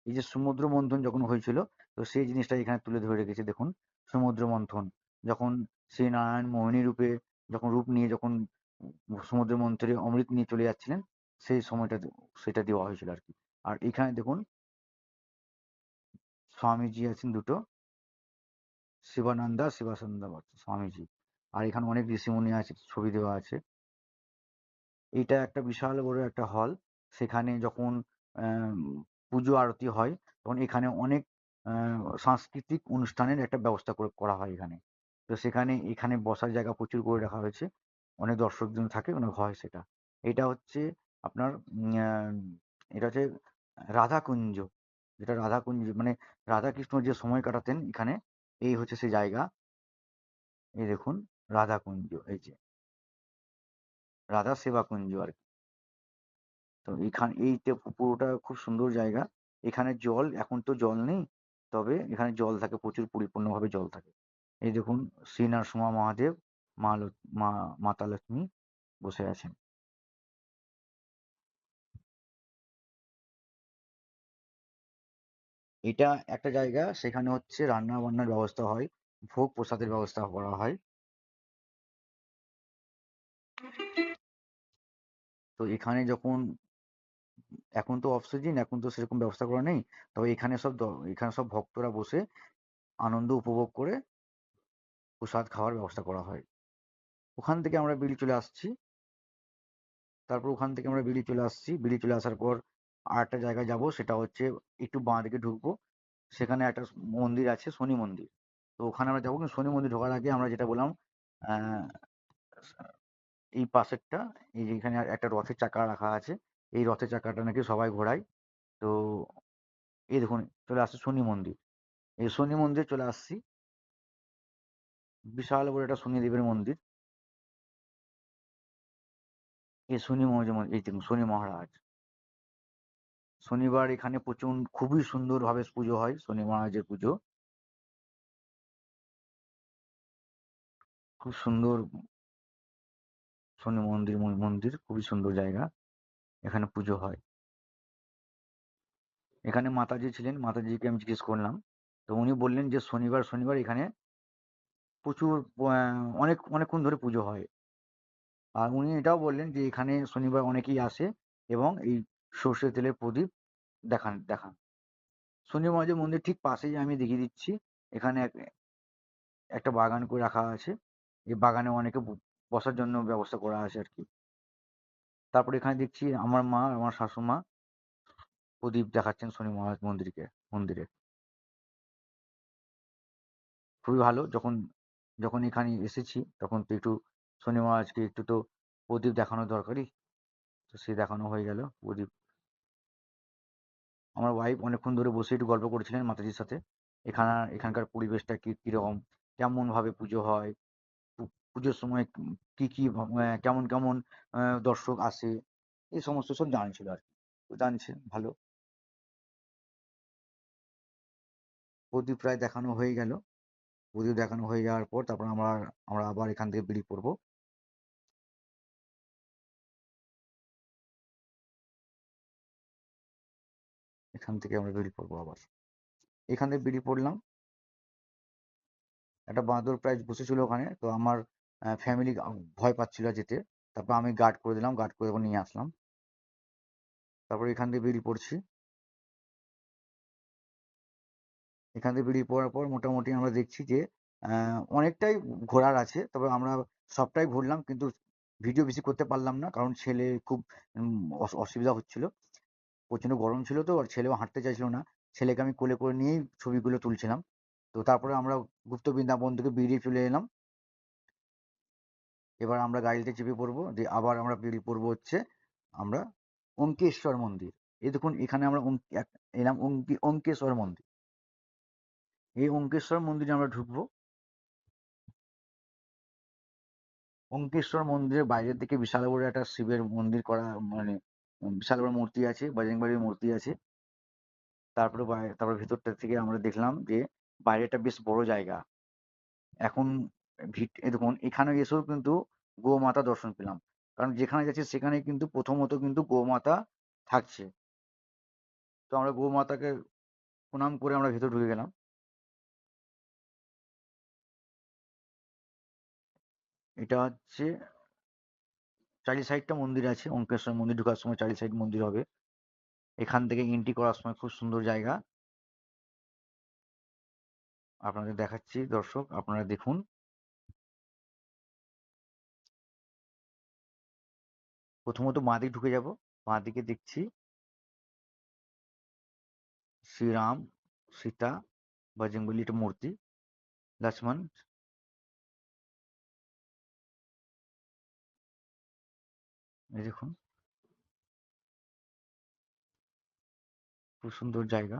এই যে সমুদ্র মন্থন যখন হয়েছিল, তো সেই জিনিসটা এখানে তুলে ধরে রেখেছে দেখুন। সমুদ্র মন্থন যখন শ্রী নারায়ণ মোহিনী রূপে যখন রূপ নিয়ে যখন সমুদ্র মন্থনে অমৃত নিয়ে চলে যাচ্ছিলেন, সেই সময়টা সেটা দেওয়া হয়েছিল আর কি। আর এখানে দেখুন স্বামীজি আছেন দুটো, শিবানন্দা শিবানন্দ স্বামীজি। আর এখানে অনেক ঋষিমুনি আছে, ছবি দেওয়া আছে। এইটা একটা বিশাল বড় একটা হল। সেখানে যখন পুজো আরতি হয় তখন এখানে অনেক সাংস্কৃতিক অনুষ্ঠানের একটা ব্যবস্থা করা হয় এখানে। তো সেখানে এখানে বসার জায়গা প্রচুর করে রাখা হয়েছে। অনেক দর্শকজন থাকে, অনেক হয় সেটা। এটা হচ্ছে আপনার এটা হচ্ছে রাধাকুঞ্জ, যেটা রাধাকুঞ্জ মানে রাধাকৃষ্ণ যে সময় কাটাতেন এখানে, এই হচ্ছে সেই জায়গা। এই দেখুন রাধাকুঞ্জ, এই যে রাধা সেবা কুঞ্জ আর কি। তো এইটা পুরোটা খুব সুন্দর জায়গা। এখানে জল, এখন তো জল নেই, তবে এখানে জল থাকে, প্রচুর পরিপূর্ণভাবে জল থাকে। এই দেখুন, শ্রী নরসিংহ মহাদেব, মা মাতা লক্ষ্মী বসে আছেন। এটা একটা জায়গা, সেখানে হচ্ছে রান্না বান্নার ব্যবস্থা হয়, ভোগ প্রসাদের ব্যবস্থা করা হয়। তো এখানে যখন, এখন তো অফ সিজন, এখন তো সেরকম ব্যবস্থা করা নেই, তবে এখানে সব ভক্তরা বসে আনন্দ উপভোগ করে প্রসাদ খাওয়ার ব্যবস্থা করা হয়। ওখান থেকে আমরা বেরিয়ে চলে আসছি। তারপর ওখান থেকে আমরা বেরিয়ে চলে আসছি, বেরিয়ে চলে আসার পর আর একটা জায়গায় যাব, সেটা হচ্ছে একটু বাঁ দিকে ঢুকবো, সেখানে একটা মন্দির আছে, শনি মন্দির। তো ওখানে আমরা যাবো, কিন্তু শনি মন্দির ঢোকার আগে আমরা যেটা বললাম, আহ এই পাশেরটা, এই যে এখানে একটা রথের চাকা রাখা আছে, এই রথের চাকাটা নাকি সবাই ঘোরায়। তো এই দেখুন, চলে আসছে শনি মন্দির। এই শনি মন্দির চলে আসছি, বিশাল বড় একটা শনিদেবের মন্দির। এই এই দেখুন শনি মহারাজ। শনিবার এখানে খুবই সুন্দরভাবে পুজো হয়, শনি মহারাজের পুজো। খুব সুন্দর শনি মন্দির খুবই সুন্দর জায়গা, এখানে পুজো হয়। এখানে মাতাজি ছিলেন, মাতাজিকে আমি জিজ্ঞেস করলাম, তো উনি বললেন যে শনিবার শনিবার এখানে প্রচুর অনেকক্ষণ ধরে পুজো হয়। আর উনি এটাও বললেন যে এখানে শনিবার অনেকেই আসে এবং এই সর্ষের তেলের প্রদীপ দেখান। শনি মহারাজের মন্দির ঠিক পাশেই আমি দেখিয়ে দিচ্ছি, এখানে একটা বাগান করে রাখা আছে, এই বাগানে অনেকে বসার জন্য ব্যবস্থা করা আছে আর কি। তারপরে এখানে দেখছি আমার মা আর আমার শাশুড়ি মা প্রদীপ দেখাচ্ছেন শনি মহারাজ মন্দিরে। খুবই ভালো, যখন যখন এখানে এসেছি তখন তো একটু শনি মহারাজকে একটু তো প্রদীপ দেখানো দরকারই। তো সে দেখানো হয়ে গেল প্রদীপ। আমার ওয়াইফ অনেকক্ষণ ধরে বসে একটু গল্প করছিলেন মাতাজির সাথে, এখানকার পরিবেশটা কিরকম, কেমন ভাবে পুজো হয়, পুজোর সময় কি কি কেমন কেমন দর্শক আসে, এই সমস্ত সব জানছিল আর কি। তো জানছে ভালো। প্রদীপ প্রায় দেখানো হয়ে গেল। প্রদীপ দেখানো হয়ে যাওয়ার পর তারপর আমরা আবার এখান থেকে বেরিয়ে পড়বো। এখান থেকে আমরা বেরিয়ে পড়বো আবার। এখান থেকে বেরিয়ে পড়লাম, একটা বাঁদর প্রায় বসেছিল ওখানে, তো আমার ফ্যামিলি ভয় পাচ্ছিল যেতে। তারপর আমি গার্ড করে দিলাম, গার্ড করে ওখানে নিয়ে আসলাম। তারপর এখান থেকে বেরিয়ে পড়ছি। এখান থেকে বেরিয়ে পড়ার পর মোটামুটি আমরা দেখছি যে অনেকটাই ঘোরার আছে, তবে আমরা সবটাই ঘুরলাম, কিন্তু ভিডিও বেশি করতে পারলাম না, কারণ ছেলে খুব অসুবিধা হচ্ছিল, প্রচন্ড গরম ছিল, তো আর ছেলেও হাঁটতে চাইছিল না। ছেলেকে আমি কোলে করে নিয়েই ছবিগুলো তুলছিলাম। তো তারপরে আমরা গুপ্ত বৃন্দাবন থেকে বেরিয়ে চলে এলাম। এবার আমরা গাড়িতে চেপে পড়বো, দিয়ে আবার আমরা বেরিয়ে পড়বো হচ্ছে আমরা ওঙ্কেশ্বর মন্দির। এই দেখুন, এখানে আমরা এলাম ওঙ্কেশ্বর মন্দির। এই ওঙ্কেশ্বর মন্দিরে আমরা ঢুকবো। ওঙ্কেশ্বর মন্দিরের বাইরের দিকে বিশাল বড় একটা শিবের মন্দির করা, মানে বিশাল বড় মূর্তি আছে, বজরংবলীর মূর্তি আছে। তারপরে ভেতরটা থেকে আমরা দেখলাম যে বাইরেটা বেশ বড় জায়গা। এখন এই দেখুন, এখানে এসেও কিন্তু গোমাতা দর্শন পেলাম, কারণ যেখানে যাচ্ছি সেখানে কিন্তু প্রথমত কিন্তু গোমাতা থাকছে। তো আমরা গোমাতাকে প্রণাম করে আমরা ভেতর ঢুকে গেলাম। এটা হচ্ছে, চারি সাইডটা মন্দির আছে, ওঙ্কেশ্বর মন্দির ঢোকার সময় চারি সাইড মন্দির হবে। এখান থেকে এন্ট্রি করার সময় খুব সুন্দর জায়গা, আপনাদের দেখাচ্ছি দর্শক, আপনারা দেখুন। প্রথমত বাঁ দিকে ঢুকে যাব, বাঁ দিকে দেখছি শ্রীরাম, সীতা, বজরংবলী একটা মূর্তি, লক্ষ্মণ। এই দেখুন, খুব সুন্দর জায়গা।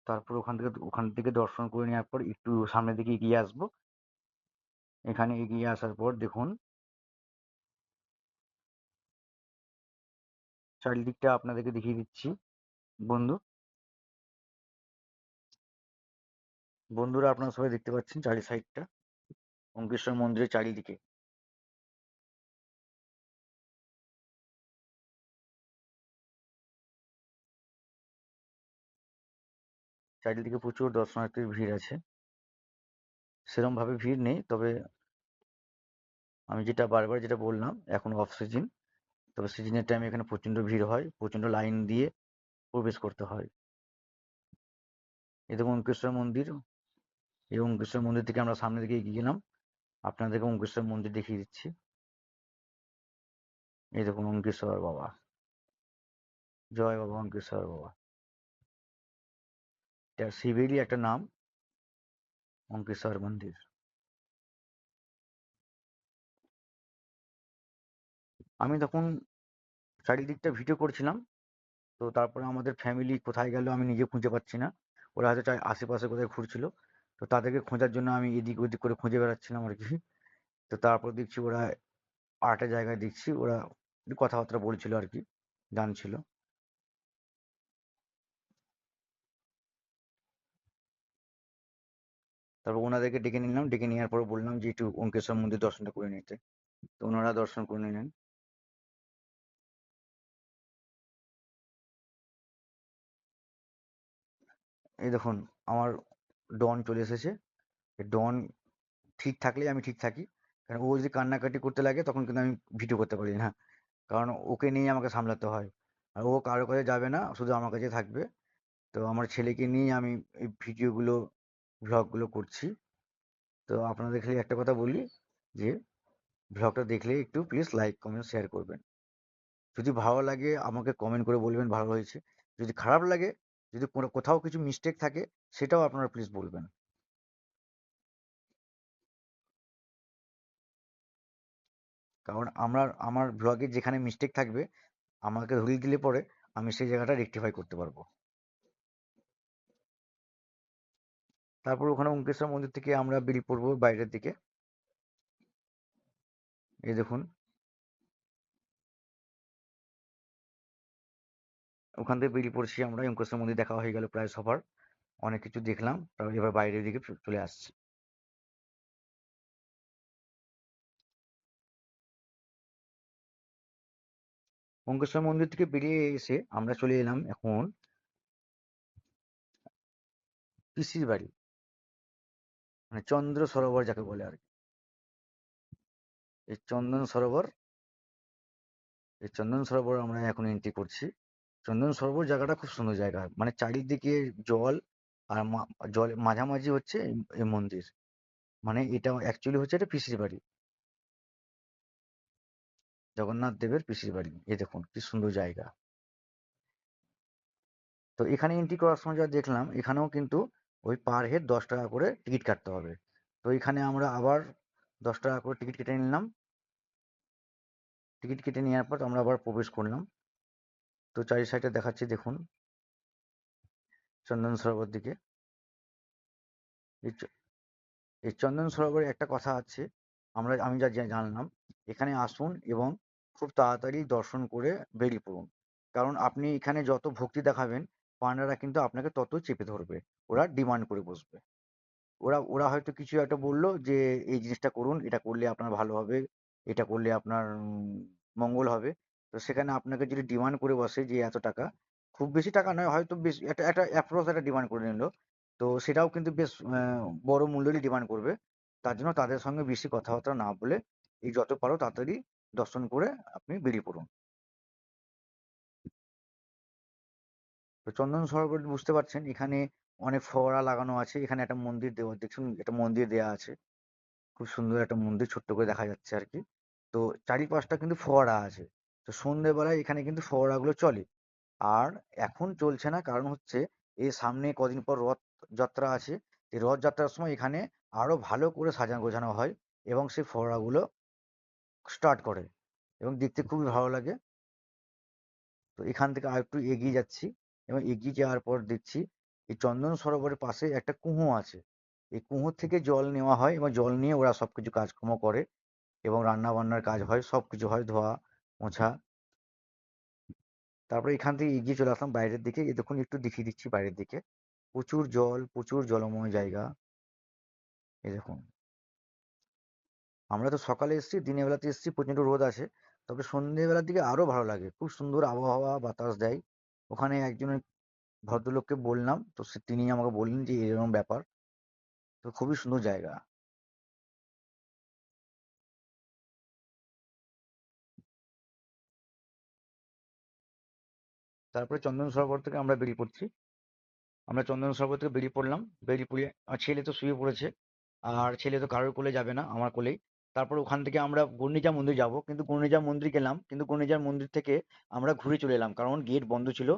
তারপর ওখান থেকে দর্শন করে নেওয়ার পর একটু সামনের দিকে এগিয়ে আসবো। এখানে এগিয়ে আসার পর দেখুন চারিদিকটা আপনাদেরকে দেখিয়ে দিচ্ছি বন্ধুরা আপনারা সবাই দেখতে পাচ্ছেন চারি সাইডটা অঙ্কেশ্বর মন্দিরের চারিদিকে। চারিদিকে প্রচুর দর্শনার্থীর ভিড় আছে। সেরম ভাবে ভিড় নেই, তবে আমি বারবার যেটা বললাম, এখন অফ সিজন, তবে সিজনের টাইমে এখানে প্রচন্ড ভিড় হয়, প্রচন্ড লাইন দিয়ে প্রবেশ করতে হয়। এই দেখুন অঙ্কেশ্বর মন্দির। এই অঙ্কেশ্বর মন্দির থেকে আমরা সামনের দিকে এগিয়ে গেলাম, আপনাদেরকে অঙ্কেশ্বর মন্দির দেখিয়ে দিচ্ছি। এই দেখুন অঙ্কেশ্বর বাবা, জয় বাবা অঙ্কেশ্বর বাবা। এটা শিবেরই একটা নাম, অঙ্কেশ্বর মন্দির। আমি তখন চারিদিকটা ভিডিও করছিলাম, তো তারপরে আমাদের ফ্যামিলি কোথায় গেল আমি নিজে খুঁজে পাচ্ছি না। ওরা হয়তো আশেপাশে কোথায় ঘুরছিল, তো তাদেরকে খোঁজার জন্য আমি এদিক ওদিক করে খুঁজে বেড়াচ্ছিলাম আর কি। তো তারপর দেখছি ওরা আরেকটা জায়গায়, দেখছি ওরা একটু কথাবার্তা বলছিল আর কি, জানছিল। তারপর ওনাদেরকে ডেকে নিলাম, ডেকে নেওয়ার পর বললাম যে একটু অঙ্কেশ্বর মন্দির দর্শনটা করে নিতে। তো ওনারা দর্শন করে নিলেন। এই দেখুন আমার ডন চলে এসেছে। ডন ঠিক থাকলেই আমি ঠিক থাকি, কারণ ও যদি কান্নাকাটি করতে লাগে তখন কিন্তু আমি ভিডিও করতে পারি না, কারণ ওকে নিয়ে আমাকে সামলাতে হয়। আর ও কারো কাছে যাবে না, শুধু আমার কাছে থাকবে। তো আমার ছেলেকে নিয়ে আমি এই ভিডিওগুলো, ভ্লগগুলো করছি। তো আপনাদের খালি একটা কথা বলি যে ভ্লগটা দেখলে একটু প্লিজ লাইক কমেন্ট শেয়ার করবেন। যদি ভালো লাগে আমাকে কমেন্ট করে বলবেন ভালো হয়েছে। যদি খারাপ লাগে, যদি কোনো কোথাও কিছু মিস্টেক থাকে, সেটাও আপনারা প্লিজ বলবেন। কারণ আমার ব্লগে যেখানে মিস্টেক থাকবে আমাকে ধরিয়ে দিলে পরে আমি সেই জায়গাটা রেকটিফাই করতে পারবো। তারপর ওখানে ওঙ্কেশ্বর মন্দির থেকে আমরা বেরিয়ে পড়বো বাইরের দিকে। এই দেখুন ওখান থেকে বেরিয়ে পড়ছি আমরা, ওঙ্কেশ্বর মন্দির দেখা হয়ে গেল প্রায় সবার, অনেক কিছু দেখলাম, তারপর এবার বাইরের দিকে চলে আসছি। ওঙ্কেশ্বর মন্দির থেকে বেরিয়ে এসে আমরা চলে এলাম এখন পিসির বাড়ি, মানে চন্দ্র সরোবর যাকে বলে আর কি। এই চন্দন সরোবর, এই চন্দন সরোবর আমরা এখন এন্ট্রি করছি। চন্দন সরোবর জায়গাটা খুব সুন্দর জায়গা, মানে চারিদিকে জল, আর জল মাঝামাঝি হচ্ছে এই মন্দির, মানে এটা অ্যাকচুয়ালি হচ্ছে এটা পিসির বাড়ি, জগন্নাথ দেবের পিসির বাড়ি। এই দেখুন কি সুন্দর জায়গা। তো এখানে এন্ট্রি করার সময় যা দেখলাম, এখানেও কিন্তু ওই পার হেড 10 টাকা করে টিকিট কাটতে হবে। তো এখানে আমরা আবার 10 টাকা করে টিকিট কেটে নিলাম। টিকিট কেটে নেওয়ার পর আমরা আবার প্রবেশ করলাম। তো চারি সাইডে দেখাচ্ছি দেখুন চন্দন সরোবর দিকে। এই এই চন্দন সরোবরে একটা কথা আছে, আমি যা জানলাম, এখানে আসুন এবং খুব তাড়াতাড়ি দর্শন করে বেরিয়ে পড়ুন। কারণ আপনি এখানে যত ভক্তি দেখাবেন, পান্ডারা কিন্তু আপনাকে ততই চেপে ধরবে, ওরা ডিমান্ড করে বসবে। ওরা ওরা হয়তো কিছু একটা বললো যে এই জিনিসটা করুন, এটা করলে আপনার ভালো হবে, এটা করলে আপনার মঙ্গল হবে। তো সেখানে আপনাকে যদি ডিমান্ড করে বসে যে এত টাকা, খুব বেশি টাকা নয়, হয়তো বেশ একটা একটা অ্যাপ্রক্স একটা ডিমান্ড করে নিল, তো সেটাও কিন্তু বেশ বড় মূল্যেরই ডিমান্ড করবে। তার জন্য তাদের সঙ্গে বেশি কথাবার্তা না বলে এই যত পারো তাড়াতাড়ি দর্শন করে আপনি বেরিয়ে পড়ুন। তো চন্দন সরোবর বুঝতে পারছেন, এখানে অনেক ফোয়ারা লাগানো আছে, এখানে একটা মন্দির দেওয়া, দেখুন একটা মন্দির দেওয়া আছে, খুব সুন্দর একটা মন্দির ছোট্ট করে দেখা যাচ্ছে আর কি। তো চারিপাশটা কিন্তু ফোয়ারা আছে। তো সন্ধ্যেবেলায় এখানে কিন্তু ফোয়ারাগুলো চলে। আর এখন চলছে না, কারণ হচ্ছে এই সামনে কদিন পর রথ যাত্রা আছে। এই রথযাত্রার সময় এখানে আরো ভালো করে সাজানো গোছানো হয় এবং সেই ফোয়ারাগুলো স্টার্ট করে এবং দেখতে খুবই ভালো লাগে। তো এখান থেকে আরেকটু এগিয়ে যাচ্ছি এবং এগিয়ে যাওয়ার পর দেখছি এই চন্দন সরোবরের পাশে একটা কুয়ো আছে। এই কুয়োর থেকে জল নেওয়া হয় এবং জল নিয়ে ওরা সবকিছু কাজকর্ম করে এবং রান্না বান্নার কাজ হয়, সবকিছু হয়, ধোয়া মোছা। তারপরে এখান থেকে এগিয়ে চলে আসলাম বাইরের দিকে। এই দেখুন একটু দেখিয়ে দিচ্ছি বাইরের দিকে। প্রচুর জল, প্রচুর জলময় জায়গা। এই দেখুন, আমরা তো সকালে এসেছি, দিনের বেলাতে এসেছি, প্রচণ্ড রোদ আছে। তবে সন্ধ্যেবেলার দিকে আরো ভালো লাগে, খুব সুন্দর আবহাওয়া, বাতাস দেয়। ওখানে একজনের ভদ্রলোককে বললাম, তো তিনি আমাকে বললেন যে এরকম ব্যাপার। তো খুবই সুন্দর জায়গা। তারপরে চন্দন সরোবর থেকে আমরা বেরিয়ে পড়ছি। আমরা চন্দন সরোবর থেকে বেরিয়ে পড়লাম। বেরিয়ে পড়ে আর ছেলে তো শুয়ে পড়েছে, আর ছেলে তো কারোর কোলে যাবে না, আমার কোলেই। তারপর ওখান থেকে আমরা গন্ডিচা মন্দির যাব, কিন্তু গন্ডিচা মন্দির গেলাম, কিন্তু গন্ডিচার মন্দির থেকে আমরা ঘুরে চলে এলাম, কারণ গেট বন্ধ ছিল।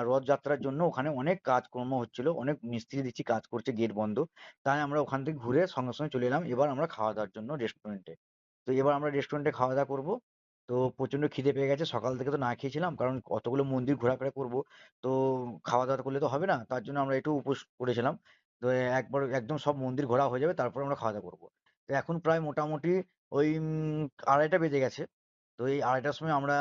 রথযাত্রার জন্য ওখানে অনেক কাজকর্ম হচ্ছিল, অনেক মিস্ত্রি দিচ্ছি কাজ করছে, গেট বন্ধ। তাই আমরা ওখান থেকে ঘুরে সঙ্গে সঙ্গে চলে এলাম এবার আমরা খাওয়া দাওয়ার জন্য রেস্টুরেন্টে। তো এবার আমরা রেস্টুরেন্টে খাওয়া দাওয়া করবো। তো প্রচন্ড খিদে পেয়ে গেছে, সকাল থেকে তো না খেয়েছিলাম, কারণ অতগুলো মন্দির ঘোরাফেরা করবো। তো খাওয়া দাওয়া করলে তো হবে না, তার জন্য আমরা একটু উপোস করেছিলাম। তো একবার একদম সব মন্দির ঘোরা হয়ে যাবে, তারপর আমরা খাওয়া দাওয়া করবো। তো এখন প্রায় মোটামুটি ওই 2:30টা বেজে গেছে। তো এই 2:30টার সময় আমরা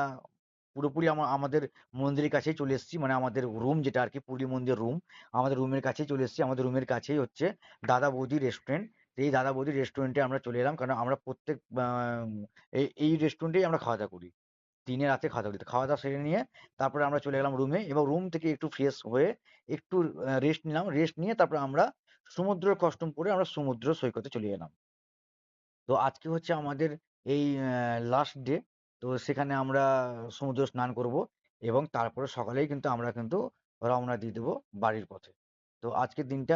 পুরোপুরি আমাদের মন্দিরের কাছেই চলে এসেছি, মানে আমাদের রুম যেটা আর কি, পুরী মন্দির রুম, আমাদের রুমের কাছেই চলে এসেছি। আমাদের রুমের কাছেই হচ্ছে দাদা বৌদি রেস্টুরেন্ট। তো এই দাদা বৌদির রেস্টুরেন্টে আমরা চলে এলাম, কারণ আমরা প্রত্যেক এই রেস্টুরেন্টেই আমরা খাওয়া দাওয়া করি, দিনে রাতে খাওয়া দাওয়া করি। তো খাওয়া দাওয়া সেরে নিয়ে তারপরে আমরা চলে গেলাম রুমে, এবং রুম থেকে একটু ফ্রেশ হয়ে একটু রেস্ট নিলাম। রেস্ট নিয়ে তারপরে আমরা সমুদ্রের কস্টিউম পরে আমরা সমুদ্র সৈকতে চলে এলাম। তো আজকে হচ্ছে আমাদের এই লাস্ট ডে। তো সেখানে আমরা সমুদ্র স্নান করব, এবং তারপরে সকালেই কিন্তু আমরা কিন্তু রওনা দিয়ে দেবো বাড়ির পথে। তো আজকের দিনটা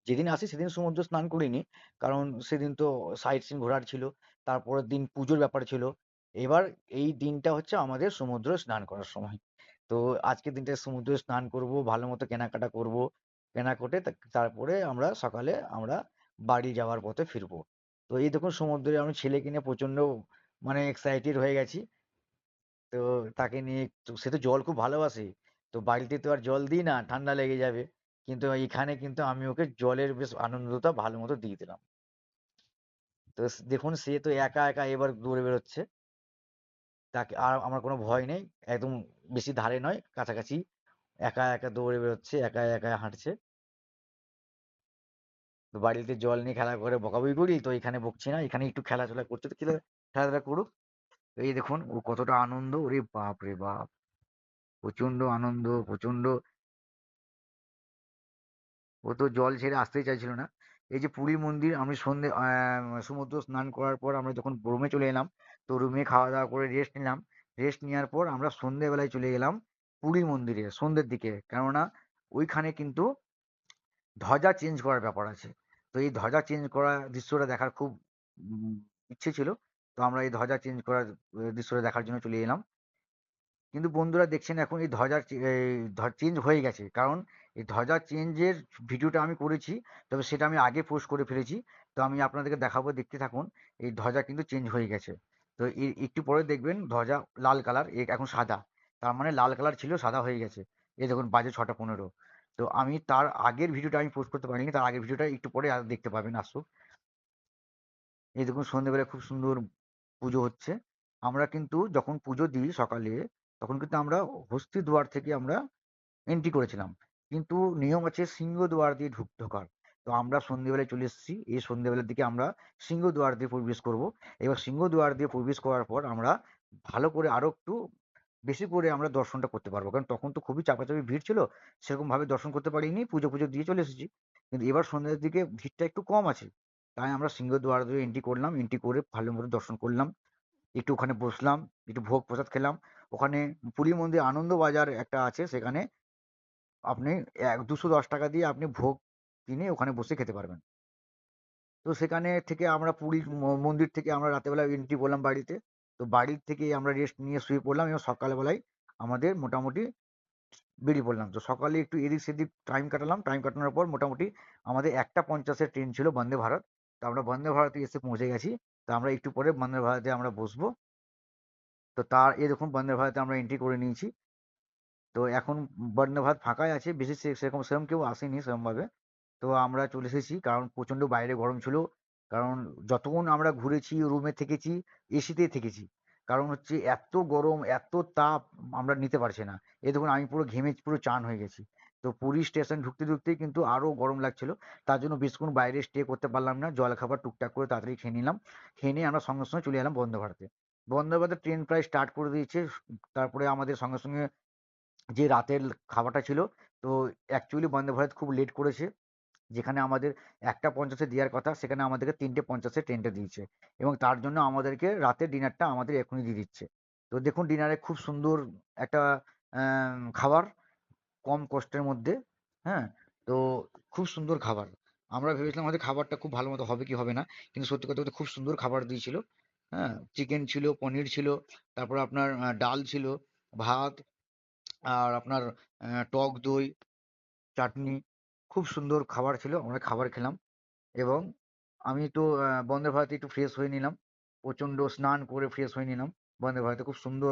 যেদিন আসি সেদিন সমুদ্র স্নান করিনি, কারণ সেদিন তো সাইট সিন ঘোরার ছিল, তারপরের দিন পুজোর ব্যাপার ছিল। এবার এই দিনটা হচ্ছে আমাদের সমুদ্র স্নান করার সময়। তো আজকের দিনটা সমুদ্রে স্নান করব, ভালো মতো কেনাকাটা করব, কেনা করে তারপরে আমরা সকালে আমরা বাড়ি যাওয়ার পথে ফিরবো। তো এই দেখুন সমুদ্রে আমি ছেলেকে নিয়ে প্রচন্ড মানে এক্সাইটেড হয়ে গেছি। তো তাকে নিয়ে সে তো জল খুব ভালোবাসে। তো বাড়িতে তো আর জল দিই না, ঠান্ডা লেগে যাবে। কিন্তু এখানে কিন্তু আমি ওকে জলের বেশ আনন্দটা ভালো মতো দিয়ে দিলাম। তো দেখুন সে তো একা একা এবার দৌড়ে বেরোচ্ছে। তাকে আর আমার কোনো ভয় নেই, একদম বেশি ধারে নয়, কাছাকাছি। একা একা দৌড়ে বেরোচ্ছে, একা একা হাঁটছে। তো বাড়িতে জল নিয়ে খেলা করে বকাবকি করি, তো এখানে বকছি না, এখানে একটু খেলাধুলা করছে, তো খেলাধুলা করুক। তো এই দেখুন ও কতটা আনন্দ, ওরে বাপ রে বাপ, প্রচন্ড আনন্দ, প্রচন্ড। ও তো জল ছেড়ে আসতেই চাইছিল না। এই যে পুরী মন্দির, আমি সন্ধে সমুদ্র স্নান করার পর আমরা যখন রুমে চলে এলাম, তো রুমে খাওয়া দাওয়া করে রেস্ট নিলাম। রেস্ট নেওয়ার পর আমরা সন্ধেবেলায় চলে গেলাম পুরী মন্দিরে সন্ধ্যের দিকে, কেননা ওইখানে কিন্তু ধ্বজা চেঞ্জ করার ব্যাপার আছে। তো এই ধ্বজা চেঞ্জ করা দৃশ্যটা দেখার খুব উম, ইচ্ছে ছিল। তো আমরা এই ধ্বজা চেঞ্জ করার দৃশ্যটা দেখার জন্য চলে এলাম। কিন্তু বন্ধুরা দেখছেন এখন এই ধ্বজার চেঞ্জ হয়ে গেছে, কারণ এই ধ্বজা চেঞ্জের ভিডিওটা আমি করেছি, তবে সেটা আমি আগে পোস্ট করে ফেলেছি। তো আমি আপনাদেরকে দেখাবো, দেখতে থাকুন। এই ধ্বজা কিন্তু চেঞ্জ হয়ে গেছে। তো একটু পরে দেখবেন ধ্বজা লাল কালার, এখন সাদা। তার মানে লাল কালার ছিল, সাদা হয়ে গেছে। এই দেখুন বাজে 6টা 15। তো আমি তার আগের ভিডিওটা আমি পোস্ট করতে পারিনি, তার আগের ভিডিওটা একটু পরে দেখতে পাবেন, আসুক। এই দেখুন সন্ধ্যেবেলা খুব সুন্দর পুজো হচ্ছে। আমরা কিন্তু যখন পুজো দিই সকালে, তখন কিন্তু আমরা হস্তি দুয়ার থেকে আমরা এন্ট্রি করেছিলাম, কিন্তু নিয়ম আছে সিংহদুয়ার দিয়ে ঢোকার। তো আমরা সন্ধ্যেবেলায় চলে এসেছি, এই সন্ধ্যেবেলার দিকে আমরা সিংহদুয়ার দিয়ে প্রবেশ করব। এবার সিংহদুয়ার দিয়ে প্রবেশ করার পর আমরা ভালো করে আরো একটু বেশি করে আমরা দর্শনটা করতে পারবো, কারণ তখন তো খুবই চাপাচাপি ভিড় ছিল, সেরকম ভাবে দর্শন করতে পারিনি, পুজো পুজো দিয়ে চলে এসেছি। কিন্তু এবার সন্ধ্যের দিকে ভিড়টা একটু কম আছে, তাই আমরা সিংহদুয়ার দিয়ে এন্ট্রি করলাম, এন্ট্রি করে ভালো মতো দর্শন করলাম। একটু ওখানে বসলাম, একটু ভোগ প্রসাদ খেলাম। ওখানে পুরী মন্দির আনন্দ বাজার একটা আছে, সেখানে আপনি 210 টাকা দিয়ে আপনি ভোগ কিনে ওখানে বসে খেতে পারবেন। তো সেখানে থেকে আমরা পুরীর মন্দির থেকে আমরা রাতের বেলা এন্ট্রি করলাম বাড়িতে। তো বাড়ির থেকে আমরা রেস্ট নিয়ে শুয়ে পড়লাম, এবং সকালবেলায় আমাদের মোটামুটি বেরিয়ে পড়লাম। তো সকালে একটু এদিক সেদিক টাইম কাটালাম, টাইম কাটানোর পর মোটামুটি আমাদের 1টা 50-এর ট্রেন ছিল বন্দে ভারত। তো আমরা বন্দে ভারতে এসে পৌঁছে গেছি। তো আমরা একটু পরে বন্দে ভারতে আমরা বসবো। তো এই দেখুন বন্দে ভারতে আমরা এন্ট্রি করে নিয়েছি। তো এখন বন্দে ভারত ফাঁকাই আছে, বেশি সেরকম সেরকম কেউ আসেনি সেরকম ভাবে। তো আমরা চলে এসেছি, কারণ প্রচণ্ড বাইরে গরম ছিল। কারণ যতক্ষণ আমরা ঘুরেছি, রুমে থেকেছি, এসিতেই থেকেছি। কারণ হচ্ছে এত গরম, এত তাপ আমরা নিতে পারছি না। এই দেখুন আমি পুরো ঘেমে পুরো চান হয়ে গেছি। তো পুরী স্টেশন ঢুকতেই কিন্তু আরো গরম লাগছিল। তার জন্য বেশিক্ষণ বাইরে স্টে করতে পারলাম না। জলখাবার টুকটাক করে তাড়াতাড়ি খেয়ে নিলাম। খেয়ে নিয়ে আমরা সঙ্গে চলে এলাম বন্দে ভারতে। বন্দে ভারতের ট্রেন প্রায় স্টার্ট করে দিয়েছে। তারপরে আমাদের সঙ্গে যে রাতের খাবারটা ছিল, তো অ্যাকচুয়ালি বন্দে ভারত খুব লেট করেছে। যেখানে আমাদের 1:50 এ দেওয়ার কথা, সেখানে আমাদেরকে 3:50 এ ট্রেনটা দিয়েছে। এবং তার জন্য আমাদেরকে রাতের ডিনারটা আমাদের এখনই দিয়ে দিচ্ছে। তো দেখুন ডিনারে খুব সুন্দর একটা খাবার, কম কষ্টের মধ্যে। হ্যাঁ? তো খুব সুন্দর খাবার। আমরা ভেবেছিলাম হয়তো খাবারটা খুব ভালো মতো হবে কি হবে না। কিন্তু সত্যি কথা বলতে খুব সুন্দর খাবার দিয়েছিল। হ্যাঁ? চিকেন ছিল, পনির ছিল, তারপরে আপনার ডাল ছিল, ভাত, আর আপনার টক দই, চাটনি। খুব সুন্দর খাবার ছিল। আমরা খাবার খেলাম এবং আমি তো বন্দে ভারতে একটু ফ্রেশ হয়ে নিলাম। প্রচণ্ড স্নান করে ফ্রেশ হয়ে নিলাম। বন্দে ভারতে খুব সুন্দর